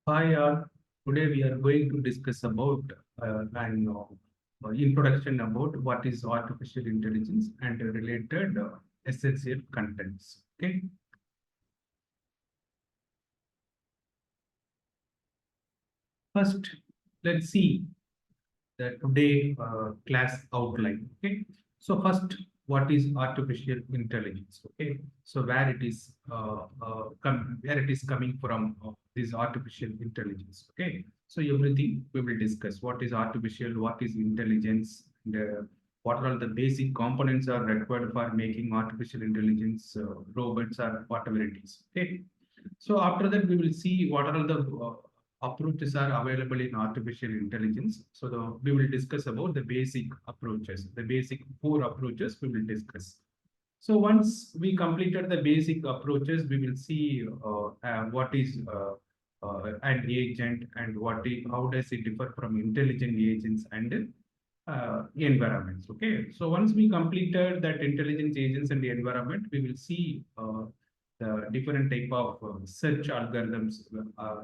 Hi, today we are going to discuss about an introduction about what is artificial intelligence and related essential contents. Okay, first let's see the today class outline. Okay, so first, what is artificial intelligence? Okay, so where it is coming from, this artificial intelligence. Okay, so everything we will discuss. What is artificial? What is intelligence? And, what are all the basic components are required for making artificial intelligence robots or whatever it is. Okay, so after that, we will see what are all the approaches are available in artificial intelligence. So we will discuss about the basic approaches, the basic four approaches we will discuss. So once we completed the basic approaches, we will see what is an agent and how does it differ from intelligent agents and environments. Okay, so once we completed that intelligence agents and the environment, we will see the different type of search algorithms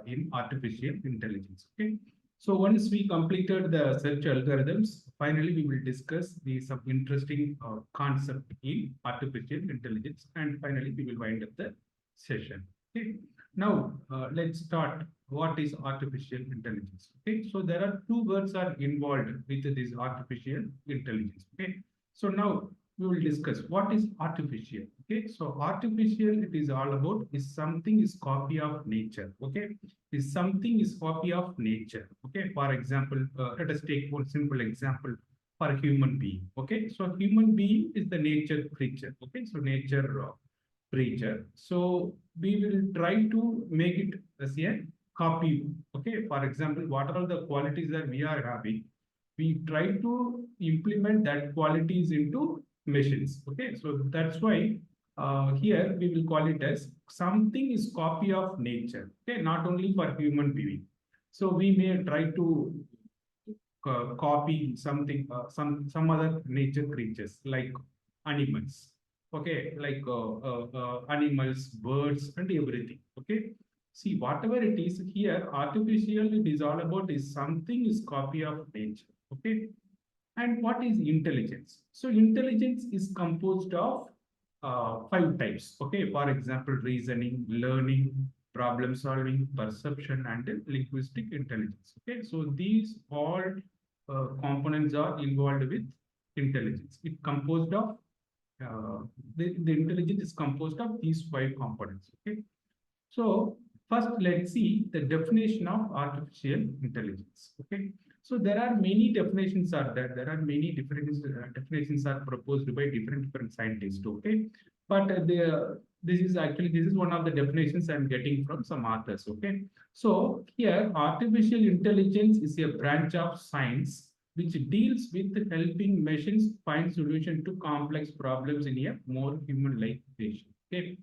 in artificial intelligence. Okay, so once we completed the search algorithms, finally we will discuss the some interesting concept in artificial intelligence, and finally we will wind up the session. Okay, now let's start. What is artificial intelligence? Okay, so there are two words are involved with this artificial intelligence. Okay, so now we will discuss what is artificial. Okay, so artificial, it is all about is something is copy of nature. Okay, is something is copy of nature. Okay, for example, let us take one simple example for a human being. Okay, so human being is the nature creature. Okay, so nature creature. So we will try to make it as a copy. Okay, for example, what are all the qualities that we are having, we try to implement that qualities into machines. Okay, so that's why here we will call it as something is copy of nature. Okay, not only for human being. So we may try to copy something, some other nature creatures like animals. Okay, like animals, birds, and everything. Okay, see whatever it is here, artificial. It is all about is something is copy of nature. Okay, and what is intelligence? So intelligence is composed of five types. Okay, for example, reasoning, learning, problem solving, perception, and linguistic intelligence. Okay, so these all components are involved with intelligence. It composed of the intelligence is composed of these five components. Okay, so first, let's see the definition of artificial intelligence. Okay, so there are many definitions are there. There are many different definitions are proposed by different scientists. Okay, but this is one of the definitions I'm getting from some authors. Okay, so here artificial intelligence is a branch of science which deals with helping machines find solution to complex problems in a more human-like fashion. Okay,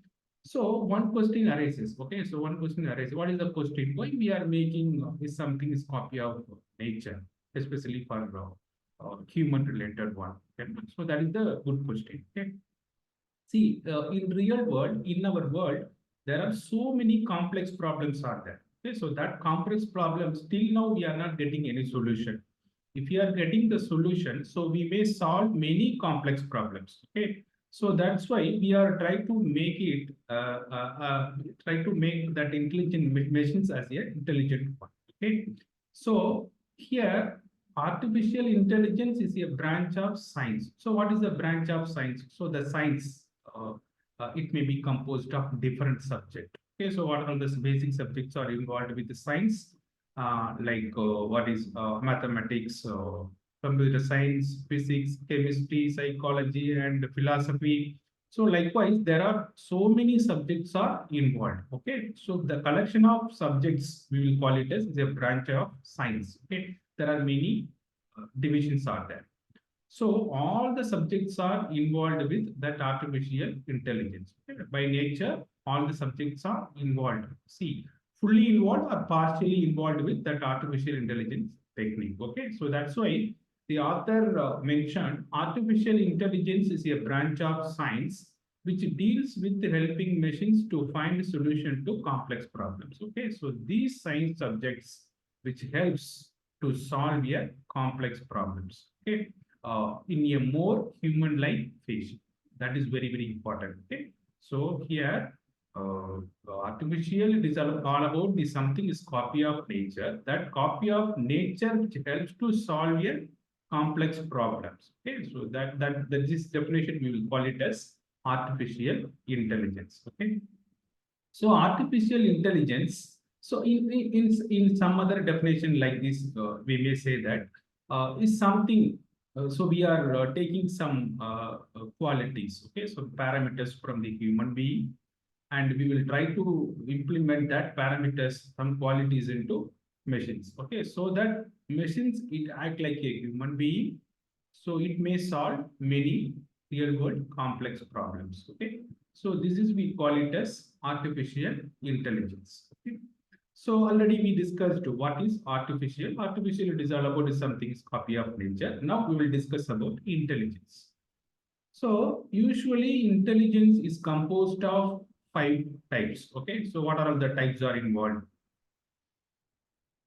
so one question arises. Okay, so one question arises. What is the question? Why we are making is something is copy of nature, especially for human related one. Okay? So that is the good question. Okay. See, in real world, in our world, there are so many complex problems are there. Okay, so that complex problem still now we are not getting any solution. If you are getting the solution, so we may solve many complex problems. Okay, so that's why we are trying to make it, try to make that intelligent machines as a intelligent one. Okay, so here artificial intelligence is a branch of science. So what is the branch of science? So the science, it may be composed of different subjects. Okay, so what are the basic subjects are involved with the science? Like what is mathematics, computer science, physics, chemistry, psychology, and philosophy. So likewise, there are so many subjects are involved. Okay, so the collection of subjects we will call it as a branch of science. Okay, there are many divisions are there. So all the subjects are involved with that artificial intelligence. Okay? By nature, all the subjects are involved. See, fully involved or partially involved with that artificial intelligence technique. Okay, so that's why the author mentioned artificial intelligence is a branch of science which deals with helping machines to find a solution to complex problems. Okay, so these science subjects which helps to solve a complex problems. Okay, in a more human-like fashion. That is very very important. Okay, so here artificial, it is all about the something is copy of nature. That copy of nature which helps to solve a complex problems. Okay, so that this definition we will call it as artificial intelligence. Okay, so artificial intelligence. So in some other definition like this, we may say that is something. So we are taking some qualities. Okay, so parameters from the human being, and we will try to implement that parameters, some qualities into machines. Okay, so that machines it act like a human being, so it may solve many real world complex problems. Okay, so this is we call it as artificial intelligence. Okay, so already we discussed what is artificial. Artificial, it is all about is something is copy of nature. Now we will discuss about intelligence. So usually intelligence is composed of five types. Okay, so what are all the types are involved?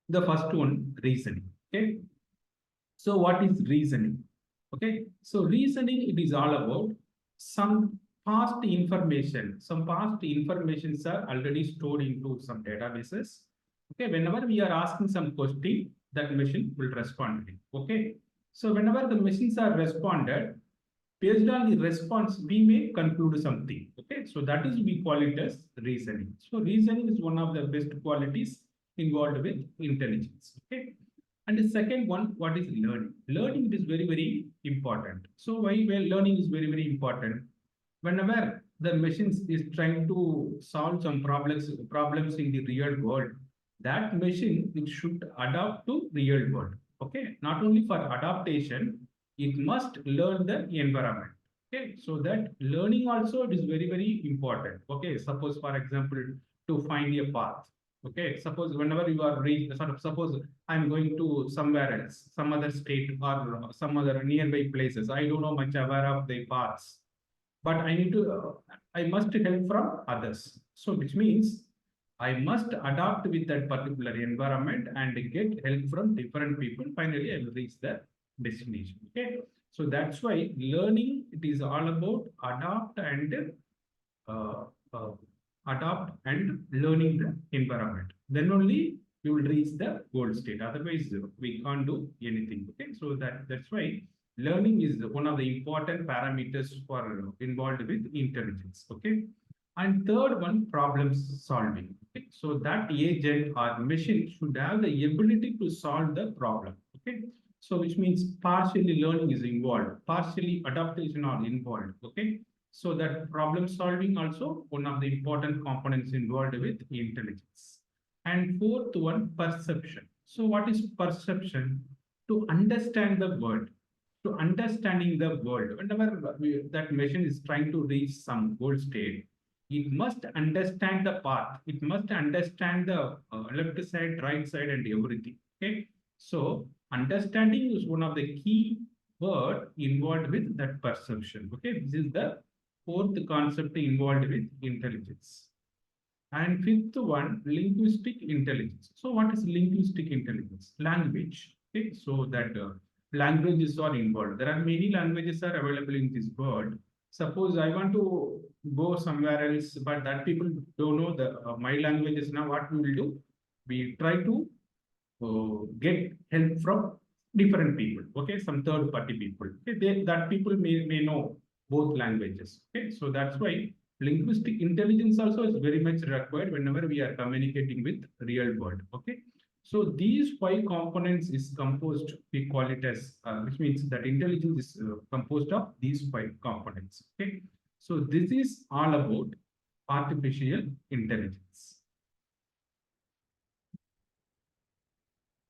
The first one, reasoning. Okay, so what is reasoning? Okay, so reasoning, it is all about some past information. Some past informations are already stored into some databases. Okay, whenever we are asking some question, that machine will respond. Okay, so whenever the machines are responded, based on the response, we may conclude something. Okay, so that is we call it as reasoning. So reasoning is one of the best qualities involved with intelligence. Okay, and the second one, what is learning? Learning is very very important. So why well learning is very very important? Whenever the machines is trying to solve some problems in the real world, that machine it should adapt to real world. Okay, not only for adaptation, it must learn the environment. Okay, so that learning also it is very very important. Okay, suppose for example to find a path. Okay, suppose whenever you are reach, suppose I'm going to somewhere else, some other state or some other nearby places. I don't know much aware of the paths, but I need to, I must help from others. So which means I must adapt with that particular environment and get help from different people. Finally, I will reach the destination. Okay. So that's why learning, it is all about uh, uh, adapt and learning the environment. Then only you will reach the goal state. Otherwise, we can't do anything. Okay, so that's why learning is one of the important parameters for involved with intelligence. Okay, and third one, problem solving. Okay, so that agent or machine should have the ability to solve the problem. Okay, so which means partially learning is involved, partially adaptation are involved. Okay, so that problem solving also one of the important components involved with intelligence. And fourth one, perception. So what is perception? To understand the world. To understanding the world. Whenever that machine is trying to reach some goal state, it must understand the path. It must understand the left side, right side, and everything. Okay. So understanding is one of the key word involved with that perception. Okay. This is the fourth concept involved with intelligence. And fifth one, linguistic intelligence. So what is linguistic intelligence? Language. Okay, so that languages are involved. There are many languages are available in this world. Suppose I want to go somewhere else, but that people don't know the my languages. Now what we will do? We try to get help from different people. Okay, some third party people. Okay, that people may know both languages. Okay, so that's why linguistic intelligence also is very much required whenever we are communicating with real world. Okay, so these five components is composed, we call it as which means that intelligence is composed of these five components. Okay, so this is all about artificial intelligence.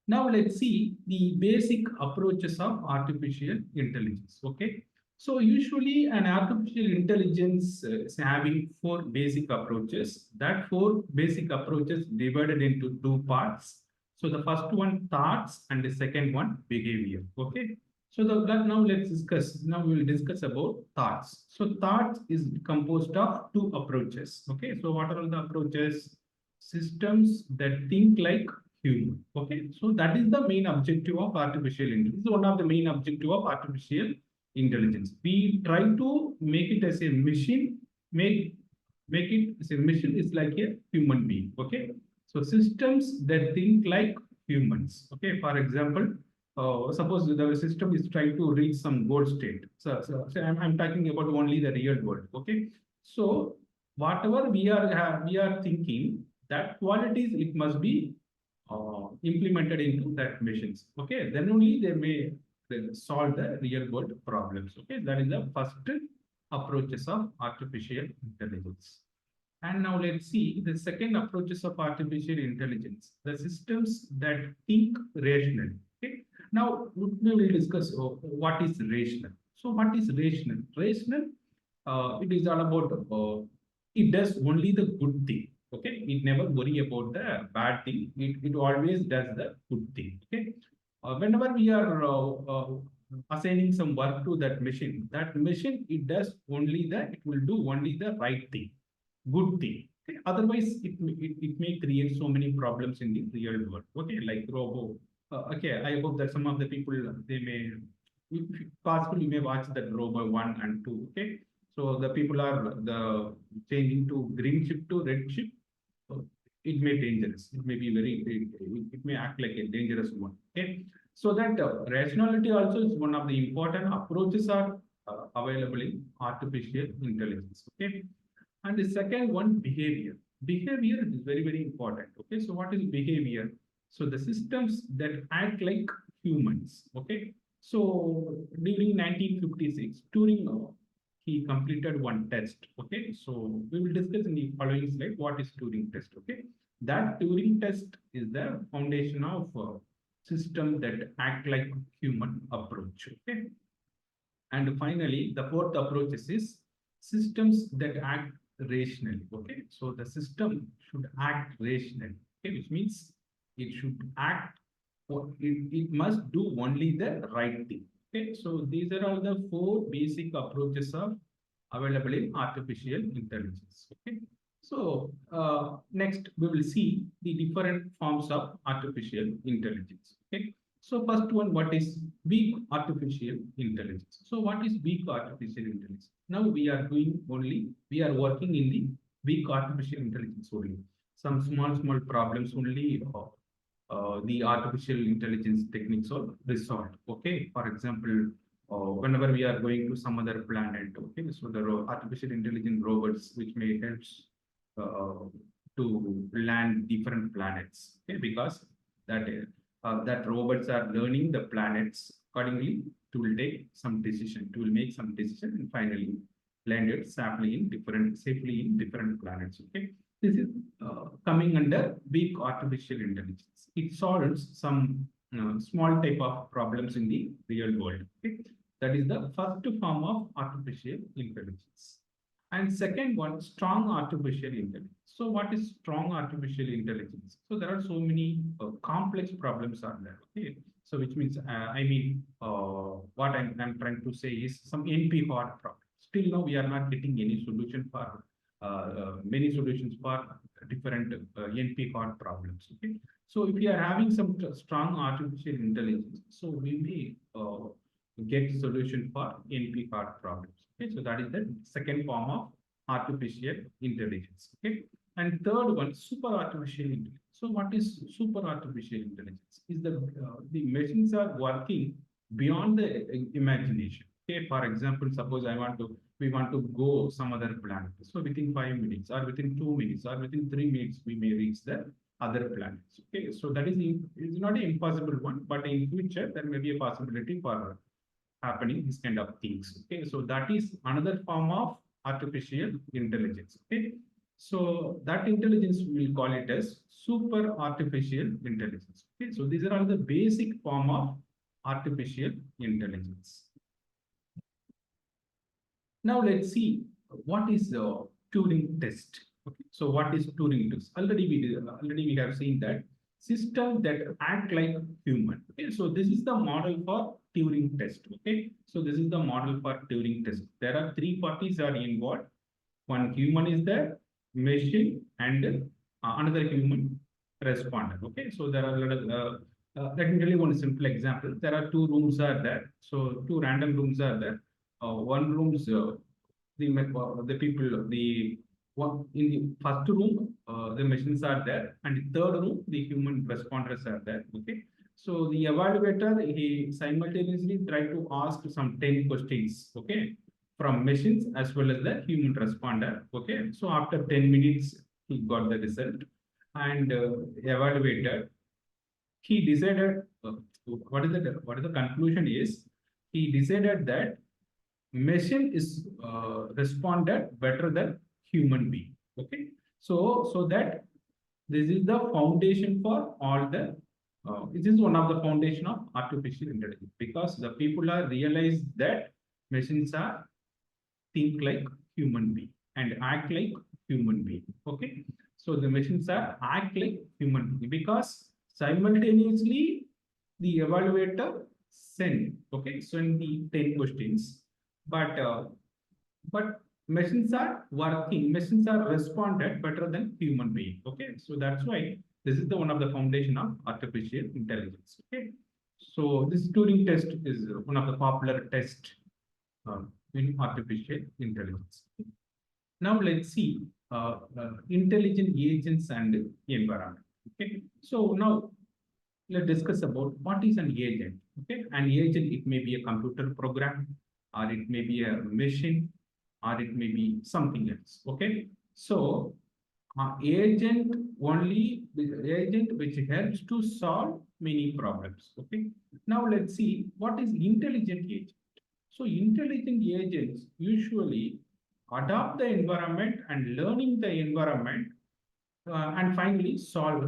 Now let's see the basic approaches of artificial intelligence. Okay, so usually an artificial intelligence is having four basic approaches. That four basic approaches divided into two parts. So the first one, thoughts, and the second one, behavior. Okay, So now let's discuss. Now we will discuss about thoughts. So thoughts is composed of two approaches. Okay. So what are all the approaches? Systems that think like human. Okay. So that is the main objective of artificial intelligence. This is one of the main objective of artificial intelligence. We try to make it as a machine. Make it as a machine is like a human being. Okay. So systems that think like humans. Okay. For example, suppose the system is trying to reach some goal state. So I'm talking about only the real world. Okay. So whatever we are thinking, that qualities it must be implemented into that machines. Okay. Then only they may solve the real world problems. Okay. That is the first approaches of artificial intelligence. And now let's see the second approaches of artificial intelligence, the systems that think rationally. Okay. Now we will discuss what is rational. So what is rational? Rational, it is all about it does only the good thing. Okay. It never worry about the bad thing. It always does the good thing. Okay. Whenever we are assigning some work to that machine it does only the it will do only the right thing, good thing. Okay? Otherwise, it may create so many problems in the real world. Okay, like robo. Okay, I hope that some of the people they may, if possible, you may watch that robo 1 and 2. Okay, so the people are the changing to green ship to red ship. It may dangerous. It may be it may act like a dangerous one. Okay, so that rationality also is one of the important approaches are available in artificial intelligence. Okay, and the second one, behavior. Behavior is very, very important. Okay, so what is behavior? So the systems that act like humans. Okay, so during 1956, Turing he completed one test. Okay, so we will discuss in the following slide what is Turing test. Okay, that Turing test is the foundation of system that act like human approach. Okay, and finally, the fourth approach is systems that act rationally. Okay, so the system should act rationally. Okay, which means it should act or it must do only the right thing. Okay, so these are all the four basic approaches of available in artificial intelligence. Okay, so next we will see the different forms of artificial intelligence. Okay, so first one, what is weak artificial intelligence? So what is weak artificial intelligence? Now we are working in the weak artificial intelligence only. Some small problems only the artificial intelligence techniques are resolved. Okay, for example, whenever we are going to some other planet, okay, so the artificial intelligence robots which may help to land different planets. Okay, because that that robots are learning the planets accordingly. It will take some decision. It will make some decision and finally land it safely in different planets. Okay, this is coming under weak artificial intelligence. It solves some small type of problems in the real world. Okay? That is the first form of artificial intelligence. And second one, strong artificial intelligence. So what is strong artificial intelligence? So there are so many complex problems are there. Okay. So which means, what I'm trying to say is some NP hard problem. Still now we are not getting any solution for many solutions for different NP hard problems. Okay. So if we are having some strong artificial intelligence, so we may get solution for NP hard problems. Okay, so that is the second form of artificial intelligence. Okay, and third one, super artificial intelligence. So what is super artificial intelligence? Is the machines are working beyond the imagination. Okay, for example, suppose we want to go some other planet. So within 5 minutes, or within 2 minutes, or within 3 minutes, we may reach the other planets. Okay, so that is not an impossible one, but in future there may be a possibility for happening these kind of things. Okay, so that is another form of artificial intelligence. Okay, so that intelligence we will call it as super artificial intelligence. Okay, so these are all the basic form of artificial intelligence. Now let's see what is the Turing test. Okay, so what is Turing test? Already we have seen that system that act like human. Okay, so this is the model for Turing test. Okay, so this is the model for Turing test. There are three parties are involved. One human is there, machine, and another human responder. Okay, so there are a lot of, let me tell you one simple example. There are two rooms are there. So two random rooms are there. One room is the people, the one in the first room, the machines are there, and the third room, the human responders are there. Okay, so the evaluator he simultaneously tried to ask some 10 questions. Okay, from machines as well as the human responder. Okay, so after 10 minutes, he got the result, and evaluator he decided what is the conclusion is he decided that machine is responded better than human being. Okay, so that this is the foundation for all the this is one of the foundation of artificial intelligence, because the people are realized that machines are think like human being and act like human being. Okay, so the machines are act like human being because simultaneously the evaluator send, okay, send the 10 questions, but machines are working, machines are responded better than human being. Okay, so that's why this is the one of the foundation of artificial intelligence. Okay, so this Turing test is one of the popular test uh, in artificial intelligence. Now let's see intelligent agents and environment. Okay, so now let's discuss about what is an agent. Okay, an agent, it may be a computer program, or it may be a machine, or it may be something else. Okay, so agent only the agent which helps to solve many problems. Okay, now let's see what is intelligent agent. So intelligent agents usually adapt the environment and learning the environment, and finally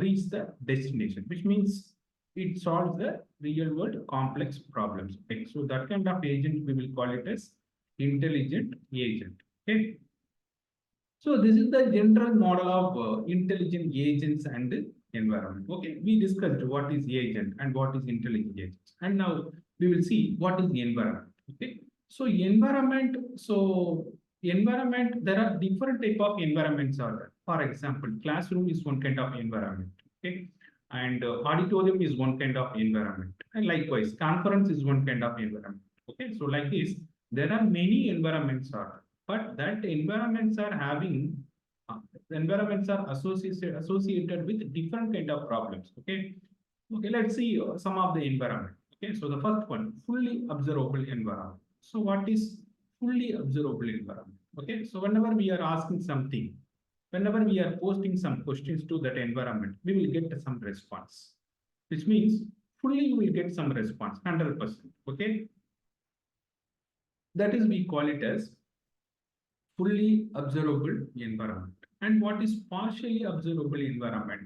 reach the destination, which means it solves the real world complex problems. Okay, so that kind of agent we will call it as intelligent agent. Okay, so this is the general model of intelligent agents and environment. Okay, we discussed what is agent and what is intelligent agents, and now we will see what is the environment. Okay, so environment. So environment, there are different type of environments are there. For example, classroom is one kind of environment. Okay, and auditorium is one kind of environment, and likewise conference is one kind of environment. Okay, so like this, there are many environments are there, but that environments are having the environments are associated with different kind of problems. Okay, okay, let's see some of the environment. Okay, so the first one, fully observable environment. So what is fully observable environment? Okay, so whenever we are asking something, whenever we are posting some questions to that environment, we will get some response, which means fully you will get some response 100%. Okay, that is we call it as fully observable environment. And what is partially observable environment?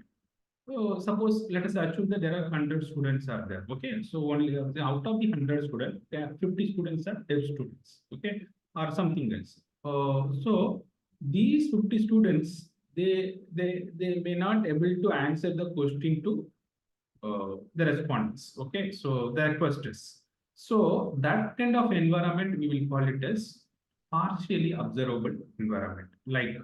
So suppose let us assume that there are 100 students are there. Okay, so only out of the 100 students, there are 50 students are deaf students. Okay, or something else. So these 50 students, they may not able to answer the question to the respondents. Okay, so the requesters. So that kind of environment we will call it as partially observable environment, like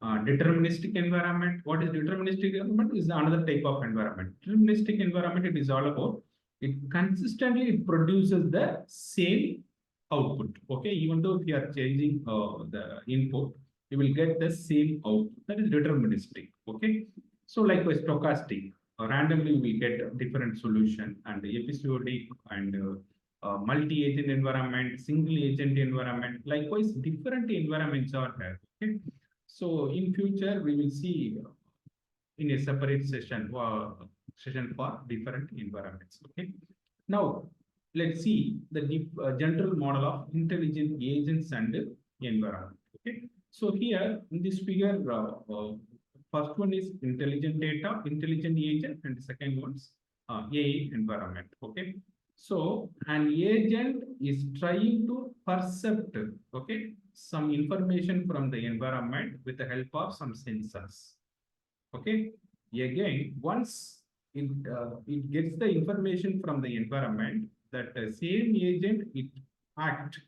deterministic environment. What is deterministic environment? Is another type of environment. Deterministic environment, it is all about it consistently it produces the same output. Okay, even though if you are changing the input, you will get the same output. That is deterministic. Okay, so likewise stochastic. Randomly we get different solution, and episodic and multi-agent environment, single agent environment. Likewise, different environments are there. Okay, so in future we will see in a separate session for different environments. Okay, now let's see the general model of intelligent agents and environment. Okay, so here in this figure, first one is intelligent data, intelligent agent, and the second one's AI environment. Okay, so an agent is trying to percept, okay, some information from the environment with the help of some sensors. Okay, again, once it gets the information from the environment that the same agent it act.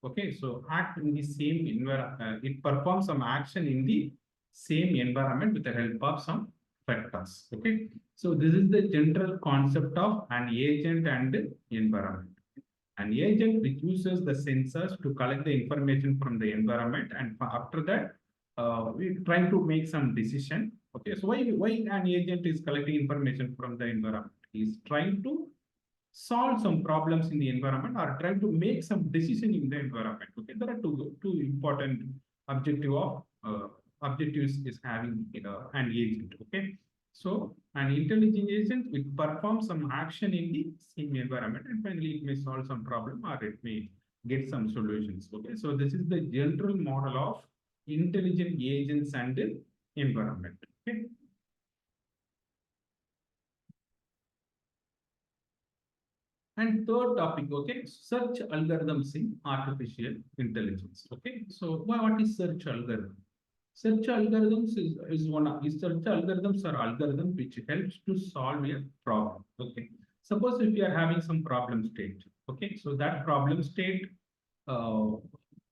Okay, so act in the same environment. It performs some action in the same environment with the help of some vectors. Okay, so this is the general concept of an agent and environment. An agent which uses the sensors to collect the information from the environment, and after that, we try to make some decision. Okay, so why an agent is collecting information from the environment? He's trying to solve some problems in the environment or trying to make some decision in the environment. Okay, there are two important objective of objectives is having an agent. Okay, so an intelligent agent will perform some action in the same environment, and finally it may solve some problem or it may get some solutions. Okay, so this is the general model of intelligent agents and environment. Okay. And third topic, okay, search algorithms in artificial intelligence. Okay, so what is search algorithm? Search algorithms is one of these. Search algorithms are algorithms which helps to solve a problem. Okay, suppose if you are having some problem state. Okay, so that problem state, uh,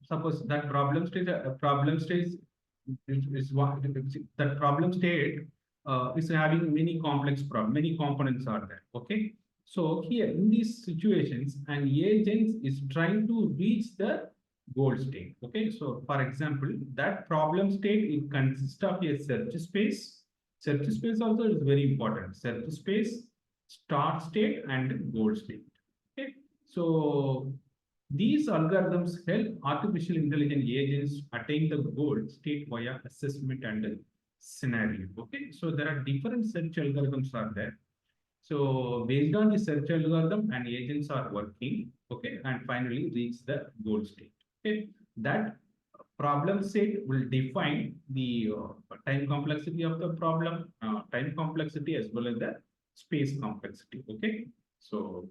suppose that problem state is what that problem state is having many complex problem, many components are there. Okay, so here in these situations, an agent is trying to reach the goal state. Okay, so for example, that problem state it consists of a search space. Search space also is very important. Search space, start state, and goal state. Okay, so these algorithms help artificial intelligence agents attain the goal state via assessment and scenario. Okay, so there are different search algorithms are there. So based on the search algorithm and agents are working, okay, and finally reach the goal state. Okay, that problem set will define the time complexity of the problem, time complexity as well as the space complexity. Okay, so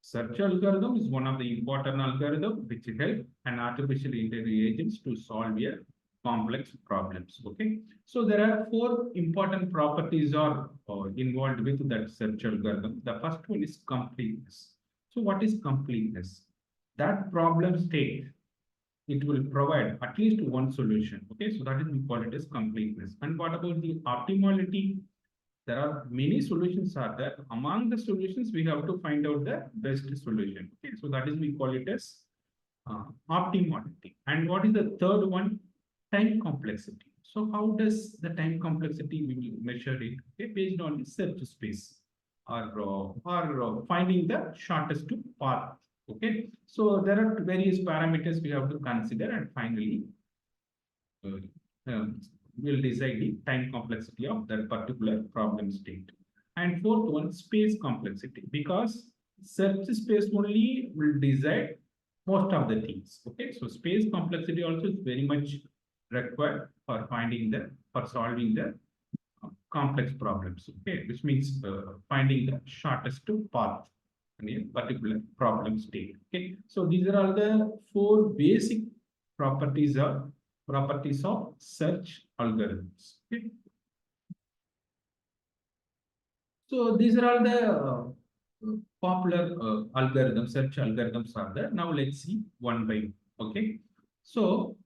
search algorithm is one of the important algorithm which help an artificial intelligence agents to solve a complex problems. Okay, so there are four important properties are involved with that search algorithm. The first one is completeness. So what is completeness? That problem state it will provide at least one solution. Okay, so that is we call it as completeness. And what about the optimality? There are many solutions are there. Among the solutions, we have to find out the best solution. Okay, so that is we call it as optimality. And what is the third one? Time complexity. So how does the time complexity we will measure it? Okay, based on the search space or finding the shortest path. Okay, so there are various parameters we have to consider, and finally uh, will decide the time complexity of that particular problem state. And fourth one, space complexity, because search space only will decide most of the things. Okay, so space complexity also is very much required for finding the for solving the complex problems. Okay, which means finding the shortest path in a particular problem state. Okay, so these are all the four basic properties of search algorithms. Okay, so these are all the popular algorithms, search algorithms are there. Now let's see one by one. Okay, so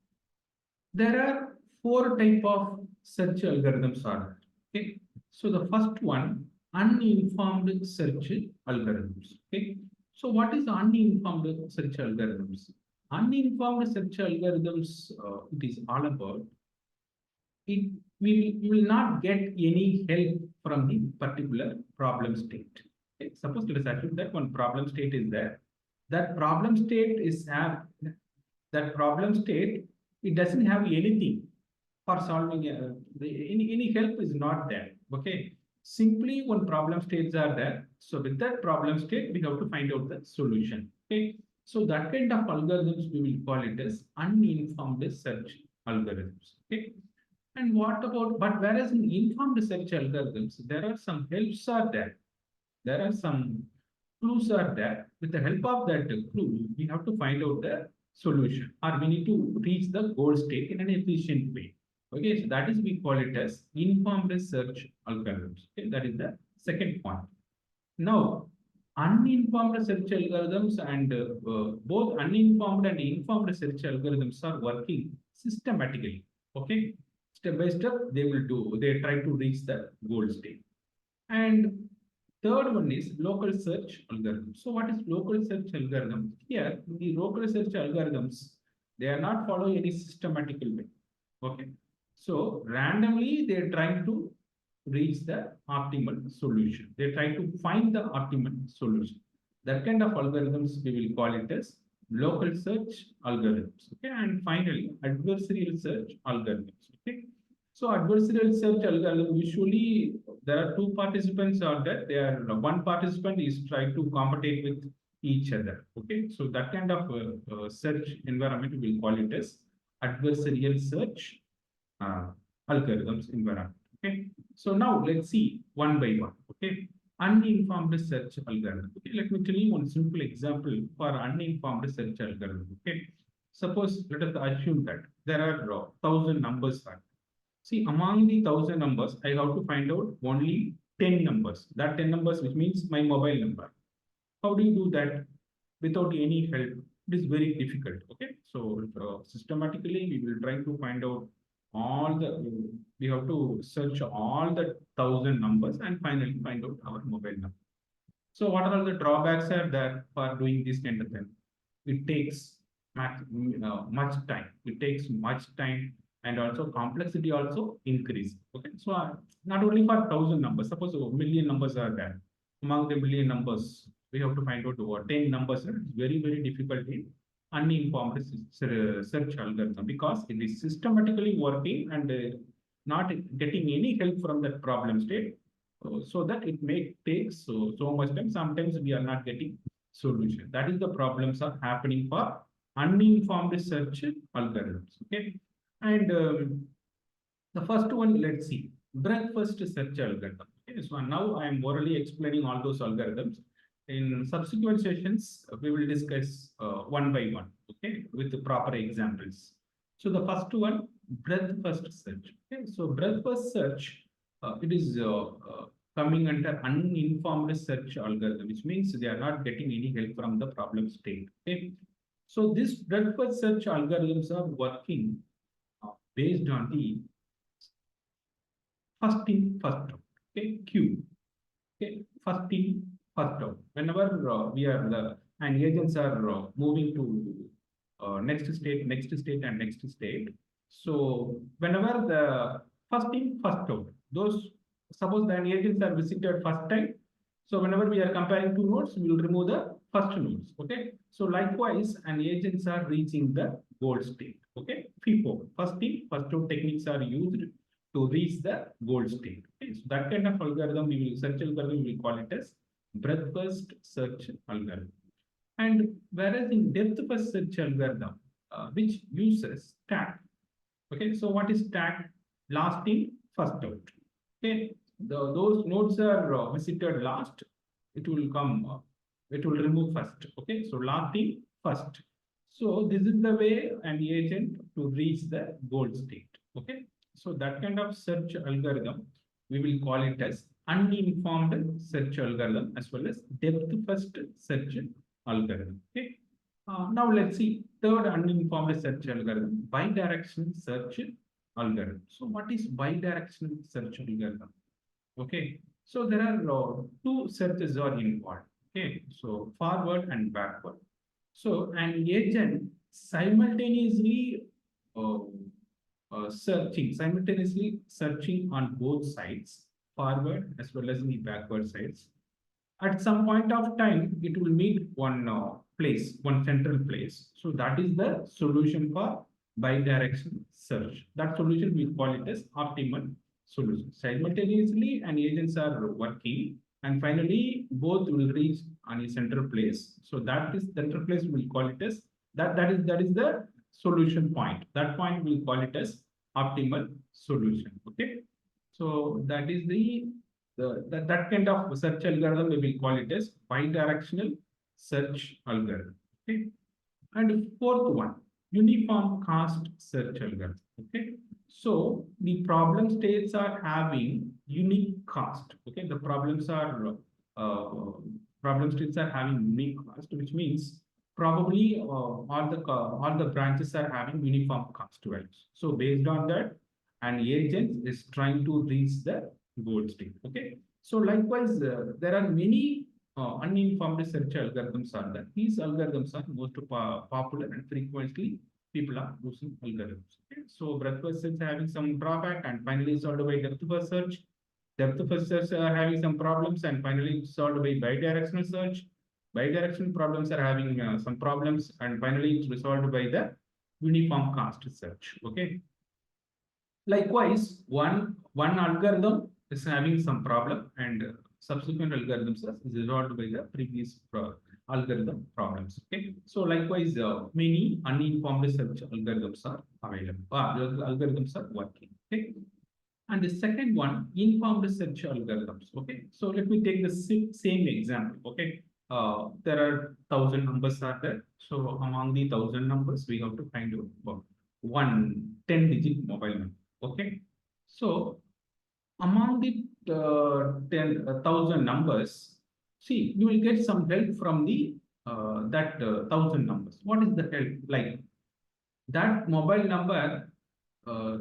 there are four type of search algorithms are there. Okay, so the first one, uninformed search algorithms. Okay, so what is uninformed search algorithms? Uninformed search algorithms, it is all about it you will not get any help from the particular problem state. Okay, suppose let us assume that one problem state is there. That problem state is have that problem state it doesn't have anything for solving any help is not there. Okay, simply one problem states are there. So with that problem state we have to find out the solution. Okay, so that kind of algorithms we will call it as uninformed search algorithms. Okay, and what about, but whereas in informed search algorithms, there are some helps are there. There are some clues are there. With the help of that clue, we have to find out the solution or we need to reach the goal state in an efficient way. Okay, so that is we call it as informed search algorithms. Okay, that is the Second point. Now, uninformed search algorithms and both uninformed and informed search algorithms are working systematically. Okay, step by step they try to reach the goal state. And third one is local search algorithm. So what is local search algorithm? Here, the local search algorithms, they are not following any systematical way. Okay. So randomly they are trying to reach the optimal solution. They try to find the optimal solution. That kind of algorithms we will call it as local search algorithms. Okay. And finally, adversarial search algorithms. Okay. So adversarial search algorithm, usually there are two participants are there. One participant is trying to compete with each other. Okay, so that kind of search environment we will call it as adversarial search uh, algorithms environment. Okay, so now let's see one by one. Okay, uninformed search algorithm. Okay, let me tell you one simple example for uninformed search algorithm. Okay, suppose let us assume that there are 1,000 numbers. See, among the 1,000 numbers, I have to find out only 10 numbers. That 10 numbers, which means my mobile number. How do you do that without any help? It is very difficult. Okay, so systematically we will try to find out all the. We have to search all the 1,000 numbers and finally find out our mobile number. So, what are all the drawbacks are there for doing this kind of thing? It takes much time. It takes much time and also complexity also increase. Okay, so not only for 1,000 numbers, suppose a million numbers are there. Among the million numbers, we have to find out what 10 numbers. It's very difficult in uninformed search algorithm because it is systematically working and not getting any help from that problem state. So that it may take so much time. Sometimes we are not getting solution. That is the problems are happening for uninformed search algorithms. Okay, and the first one, let's see, breadth-first search algorithm. Okay, so now I am orally explaining all those algorithms. In subsequent sessions, we will discuss one by one, okay, with the proper examples. So the first one, breadth-first search. Okay, so breadth-first search, it is coming under uninformed search algorithm, which means they are not getting any help from the problem state. Okay, so this breadth-first search algorithms are working based on the first in, first out. Okay, Q. Okay, first in, first out. Whenever we are and agents are moving to next state, and next state. So whenever the first in, first out, those suppose the agents are visited first time. So whenever we are comparing two nodes, we will remove the first nodes. Okay. So likewise, and agents are reaching the goal state. Okay. FIFO, first in, first out techniques are used to reach the goal state. Okay. So that kind of algorithm, we will search algorithm, we will call it as breadth first search algorithm. And whereas in depth first search algorithm, which uses tag. Okay, so what is tag? Last in, first out. Okay, those nodes are visited last. It will come. It will remove first. Okay, so last in, first. So this is the way an agent to reach the goal state. Okay, so that kind of search algorithm, we will call it as uninformed search algorithm as well as depth first search algorithm. Okay. Now let's see third uninformed search algorithm, bidirectional search algorithm. So what is bidirectional search algorithm? Okay. So there are two searches are involved. Okay. So forward and backward. So an agent simultaneously simultaneously searching on both sides, forward as well as the backward sides. At some point of time, it will meet one place, one central place. So that is the solution for bidirectional search. That solution we call it as optimal solution. Simultaneously, and agents are working, and finally both will reach on a central place. So that is central place. We will call it as that is the solution point. That point we will call it as optimal solution. Okay. So that is that kind of search algorithm we will call it as bidirectional search algorithm. Okay. And fourth one, uniform cast search algorithm. Okay. So the problem states are having unique cost. Okay, the uh, problem states are having unique cost, which means probably all the branches are having uniform cost values. So based on that, an agent is trying to reach the goal state. Okay, so likewise, there are many uninformed search algorithms are there. These algorithms are most popular and frequently people are using algorithms. Okay? So breadth first search having some drawback and finally solved by depth first search. Depth first search are having some problems and finally solved by bidirectional search. Bidirectional problems are having some problems and finally it's resolved by the uniform cost search. Okay. Likewise, one algorithm is having some problem and subsequent algorithms are resolved by the previous algorithm problems. Okay, so likewise, many uninformed search algorithms are available. Algorithms are working. Okay, and the second one, informed search algorithms. Okay, so let me take the same example. Okay, there are 1,000 numbers are there. So among the 1,000 numbers, we have to find out one 10-digit mobile number. Okay, so among the 1,000 numbers, see, you will get some help from the that 1,000 numbers. What is the help? Like that mobile number, uh,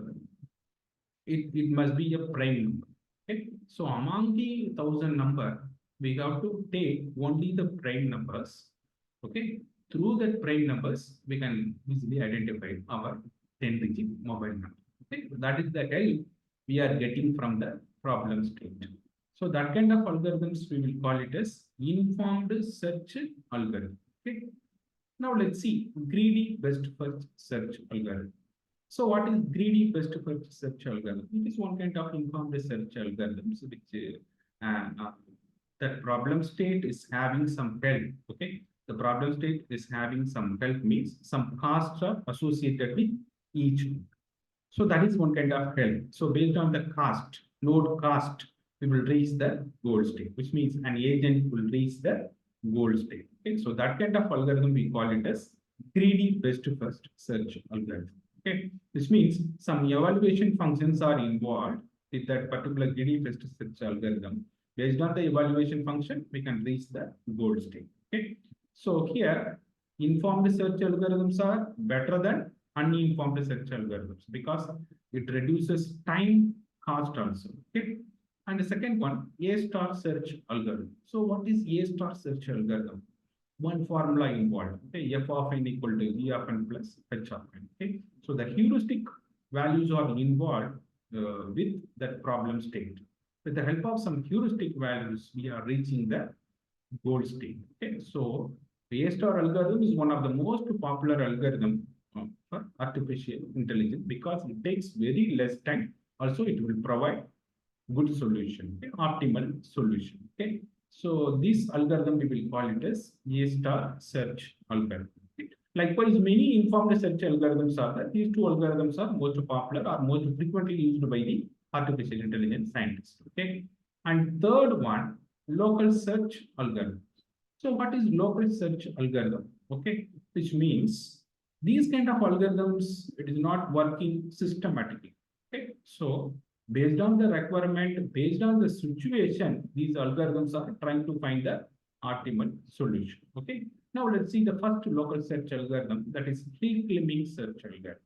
it must be a prime number. Okay, so among the 1,000 number, we have to take only the prime numbers. Okay, through that prime numbers, we can easily identify our 10-digit mobile number. Okay, so that is the help we are getting from the problem state. So that kind of algorithms we will call it as informed search algorithm. Okay. Now let's see greedy best first search algorithm. So what is greedy best first search algorithm? It is one kind of informed search algorithms which that problem state is having some help. Okay, the problem state is having some help means some costs are associated with each node. So that is one kind of help. So based on the cost, node cost, we will reach the goal state, which means an agent will reach the goal state. Okay, so that kind of algorithm we call it as greedy best first search algorithm. Okay, this means some evaluation functions are involved with that particular greedy best search algorithm. Based on the evaluation function, we can reach the goal state. Okay, so here informed search algorithms are better than uninformed search algorithms because it reduces time cost also. Okay. And the second one, A star search algorithm. So what is A star search algorithm? One formula involved. Okay, f of n equal to e of n plus h of n. Okay, so the heuristic values are involved with that problem state. With the help of some heuristic values, we are reaching the goal state. Okay, so the A-star algorithm is one of the most popular algorithm for artificial intelligence because it takes very less time. Also, it will provide good solution, okay, optimal solution. Okay, so this algorithm we will call it as A-star search algorithm. Okay? Likewise, many informed search algorithms are there. These two algorithms are most popular or most frequently used by the artificial intelligence scientists. Okay, and third one, local search algorithm. So what is local search algorithm? Okay, which means these kind of algorithms, it is not working systematically. Okay, so based on the requirement, based on the situation, these algorithms are trying to find the optimal solution. Okay, now let's see the first local search algorithm, that is hill climbing search algorithm.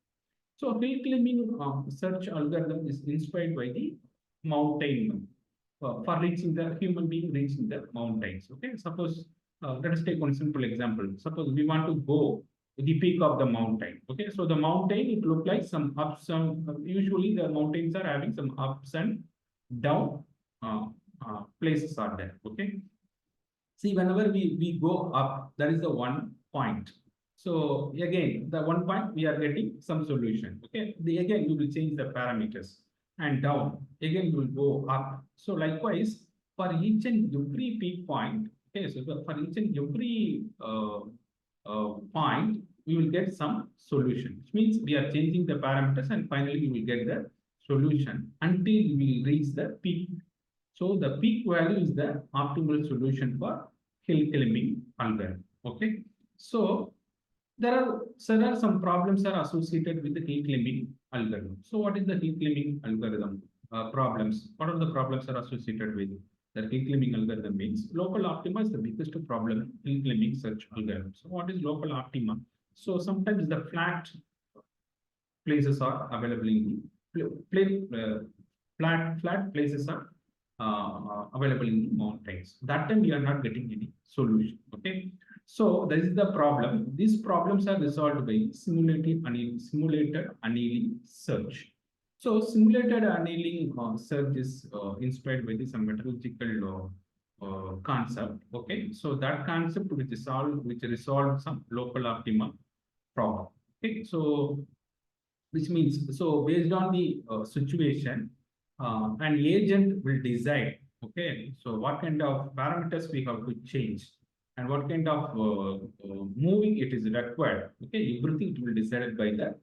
So hill climbing search algorithm is inspired by the mountain for reaching the human being reaching the mountains. Okay, suppose let us take one simple example. Suppose we want to go to the peak of the mountain. Okay, so the mountain it look like some ups and usually the mountains are having some ups and down places are there. Okay, see whenever we go up, that is the one point. So again, the one point we are getting some solution. Okay, again you will change the parameters and down. Again you will go up. So likewise for each and every peak point. Okay, so for each and every point, we will get some solution. Which means we are changing the parameters and finally we will get the solution until we reach the peak. So the peak value is the optimal solution for hill climbing algorithm. Okay, so There are some problems are associated with the hill-climbing algorithm. So what is the hill-climbing algorithm problems? What are the problems are associated with the hill-climbing algorithm means? Local optima is the biggest problem in hill-climbing search algorithm. So what is local optima? So sometimes the flat places are available in the flat places are available in the mountains. That time we are not getting any solution. Okay, so this is the problem. These problems are resolved by simulated annealing search. So simulated annealing search is inspired by some metallurgical concept. Okay, so that concept which resolve some local optima problem. Okay, so which means so based on the situation, an agent will decide, okay, so what kind of parameters we have to change and what kind of moving it is required. Okay, everything will be decided by the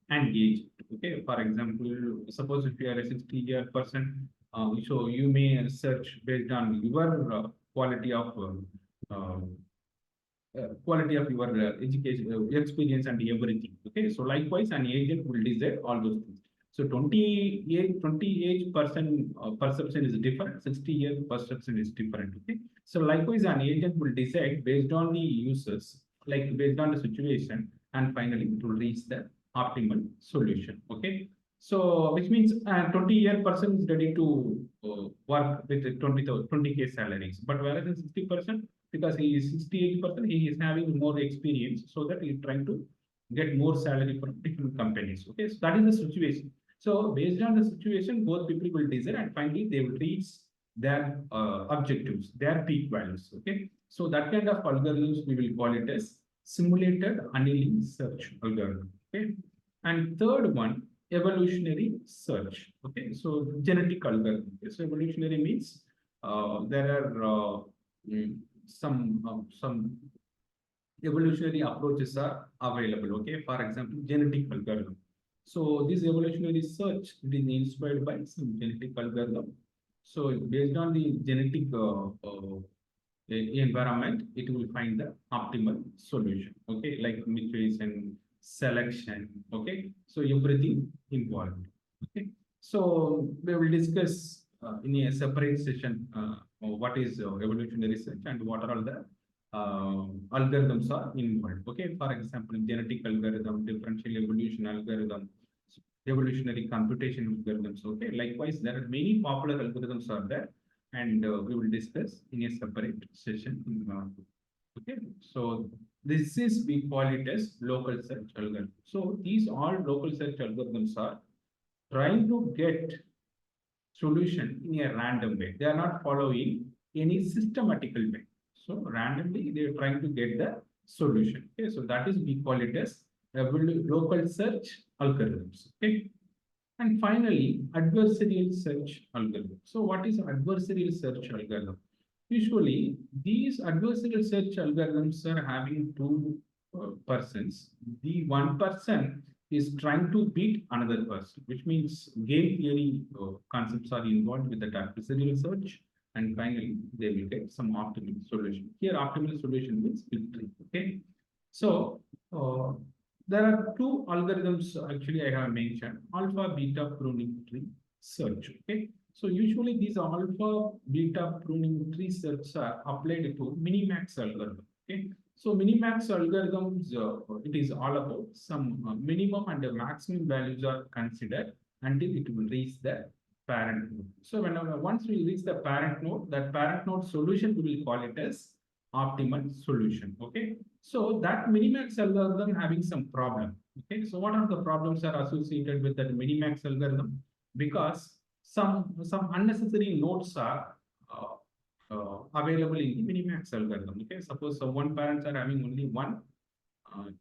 an agent. Okay, for example, suppose if you are a 60-year person, so you may search based on your quality of quality of your education, experience and everything. Okay, so likewise, an agent will decide all those things. So 28 percent perception is different, 60-year perception is different. Okay, so likewise, an agent will decide based on the users, like based on the situation, and finally it will reach the optimal solution. Okay, so which means 20-year person is ready to work with 20K salaries, but whereas in 60%, because he is 68%, he is having more experience, so that he is trying to get more salary from different companies. Okay, so that is the situation. So based on the situation, both people will decide, and finally they will reach their objectives, their peak values. Okay, so that kind of algorithms we will call it as simulated annealing search algorithm. Okay, and third one, evolutionary search. Okay, so genetic algorithm. Okay, so evolutionary means there are some evolutionary approaches are available. Okay, for example, genetic algorithm. So this evolutionary search it is inspired by some genetic algorithm. So based on the genetic environment, it will find the optimal solution. Okay, like mutation, selection. Okay, so everything involved. Okay, so we will discuss in a separate session what is evolutionary research and what are all the algorithms are involved. Okay, for example, genetic algorithm, differential evolution algorithm, evolutionary computation algorithms. Okay, likewise, there are many popular algorithms are there, and we will discuss in a separate session. Okay, so this is we call it as local search algorithm. So these all local search algorithms are trying to get solution in a random way. They are not following any systematical way. So randomly they are trying to get the solution. Okay, so that is we call it as local search algorithms. Okay, and finally adversarial search algorithm. So what is adversarial search algorithm? Usually these adversarial search algorithms are having two persons. The one person is trying to beat another person, which means game theory concepts are involved with the adversarial search, and finally they will get some optimal solution. Here, optimal solution means victory. Okay, so there are two algorithms actually I have mentioned: alpha, beta pruning tree search. Okay, so usually these alpha, beta pruning tree search are applied to minimax algorithm. Okay, so minimax algorithms, it is all about some minimum and maximum values are considered until it will reach the parent node. So once we reach the parent node, that parent node solution we will call it as optimal solution. Okay, so that minimax algorithm having some problem. Okay, so what are the problems are associated with that minimax algorithm? Because some unnecessary nodes are available in the minimax algorithm. Okay, suppose one parents are having only one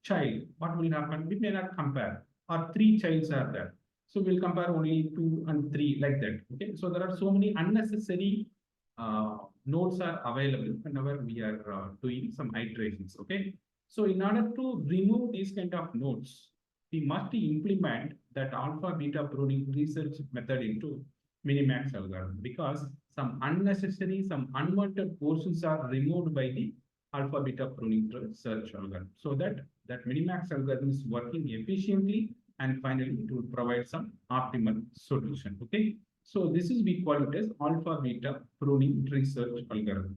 child, what will happen? We may not compare, or three childs are there. So we'll compare only 2 and 3 like that. Okay, so there are so many unnecessary nodes are available whenever we are doing some iterations. Okay, so in order to remove these kind of nodes, we must implement that alpha beta pruning research method into minimax algorithm, because some unnecessary, some unwanted portions are removed by the alpha beta pruning search algorithm, so that minimax algorithm is working efficiently, and finally it will provide some optimal solution. Okay, so this is we call it as alpha beta pruning tree search algorithm.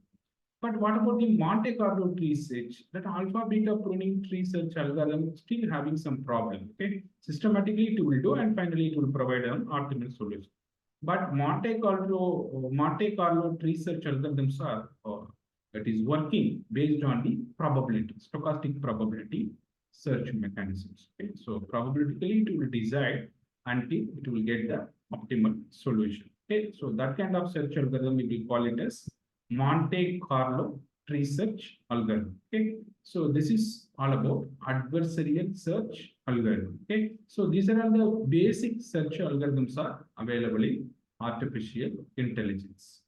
But what about the Monte Carlo tree search? That alpha beta pruning tree search algorithm still having some problem. Okay, systematically it will do, and finally it will provide an optimal solution. But Monte Carlo tree search algorithms are it is working based on the probability, stochastic probability search mechanisms. Okay, so probability it will decide until it will get the optimal solution. Okay, so that kind of search algorithm we will call it as Monte Carlo tree search algorithm. Okay, so this is all about adversarial search algorithm. Okay, so these are all the basic search algorithms are available in artificial intelligence.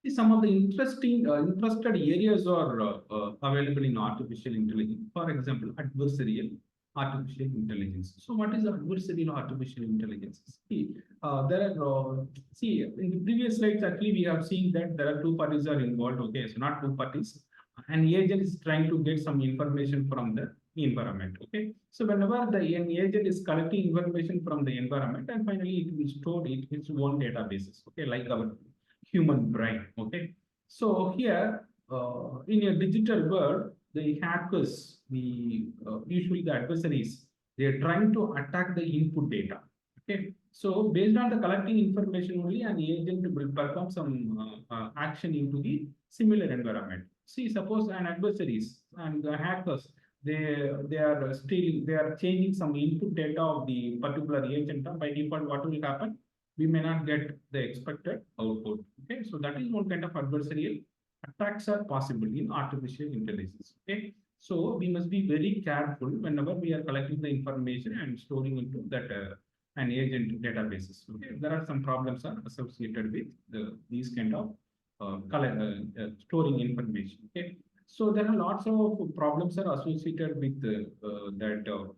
Some of the interested areas are available in artificial intelligence. For example, adversarial artificial intelligence. So, what is adversarial artificial intelligence? See, see in the previous slides actually we have seen that there are two parties are involved. Okay, so not two parties. An agent is trying to get some information from the environment. Okay, so whenever an agent is collecting information from the environment, and finally it will store it in its own databases. Okay, like our human brain. Okay, so here in a digital world, the hackers, usually the adversaries, they are trying to attack the input data. Okay, so based on the collecting information only, an agent will perform some action into the similar environment. See, suppose an adversaries and the hackers, they are stealing, they are changing some input data of the particular agent. By default, what will happen? We may not get the expected output. Okay, so that is one kind of adversarial attacks are possible in artificial intelligence. Okay, so we must be very careful whenever we are collecting the information and storing into that an agent databases. Okay, there are some problems are associated with these kind of storing information. Okay, so there are lots of problems are associated with that.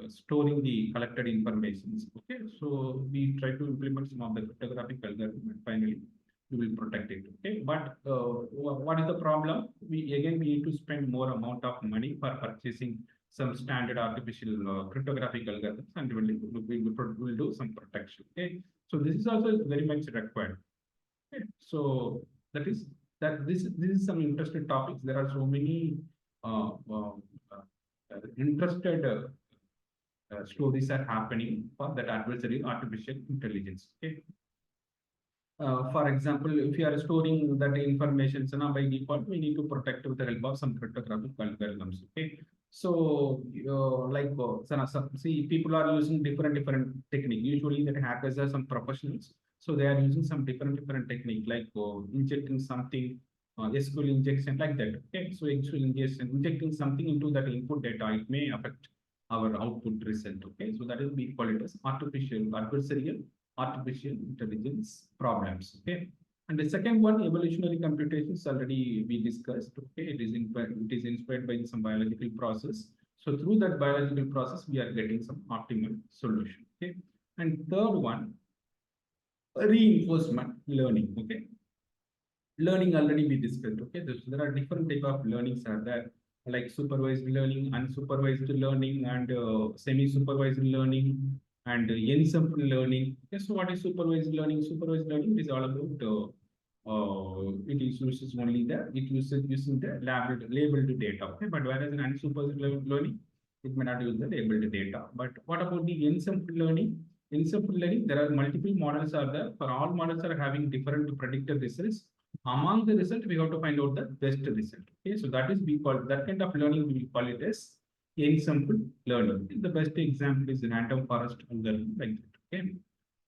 Storing the collected information. Okay, so we try to implement some of the cryptographic algorithm, and finally we will protect it. Okay, but what is the problem? We need to spend more amount of money for purchasing some standard artificial cryptographic algorithms, and we'll do some protection. Okay, so this is also very much required. Okay, so that is this is some interesting topics. There are so many interested stories are happening for that adversarial artificial intelligence. Okay. For example, if you are storing that information, so now by default, we need to protect with the help of some cryptographic algorithms. Okay. So, see, people are using different technique. Usually, the hackers are some professionals, so they are using some different technique, like injecting something, SQL injection, like that. Okay. So, SQL injection, injecting something into that input data, it may affect our output result. Okay, so that is we call it as adversarial artificial intelligence problems. Okay, and the second one, evolutionary computations, already we discussed. Okay, it is inspired by some biological process. So through that biological process, we are getting some optimal solution. Okay, and third one, reinforcement learning. Okay, learning already we discussed. Okay, there are different type of learnings are there, like supervised learning, unsupervised learning, and semi-supervised learning, and ensemble learning. Okay, so what is supervised learning? Supervised learning is all about it is uses only the it uses using the labeled data. Okay, but whereas in unsupervised learning, it may not use the labeled data. But what about the ensemble learning? Ensemble learning, there are multiple models are there. For all models are having different predicted results. Among the result, we have to find out the best result. Okay, so that is we call that kind of learning we call it as ensemble learning. The best example is random forest algorithm, like that. Okay.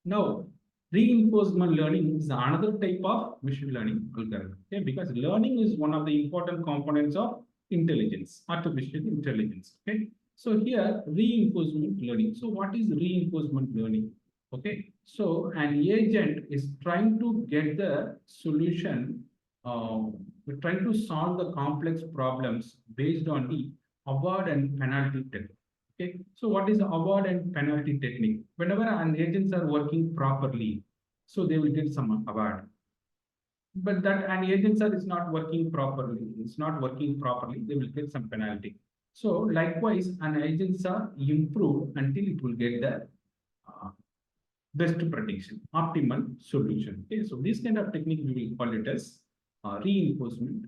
Now, reinforcement learning is another type of machine learning algorithm. Okay, because learning is one of the important components of intelligence, artificial intelligence. Okay. So here, reinforcement learning. So what is reinforcement learning? Okay, so an agent is trying to get the solution. We're trying to solve the complex problems based on the award and penalty technique. Okay, so what is the award and penalty technique? Whenever an agents are working properly, so they will get some award. but that an agent is not working properly, they will get some penalty. So likewise, an agents are improved until it will get the best prediction, optimal solution. Okay, so this kind of technique we will call it as reinforcement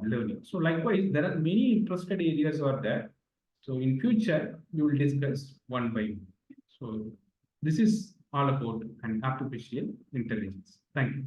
learning. So likewise, there are many interested areas are there. So in future, we will discuss one by one. So this is all about an artificial intelligence. Thank you.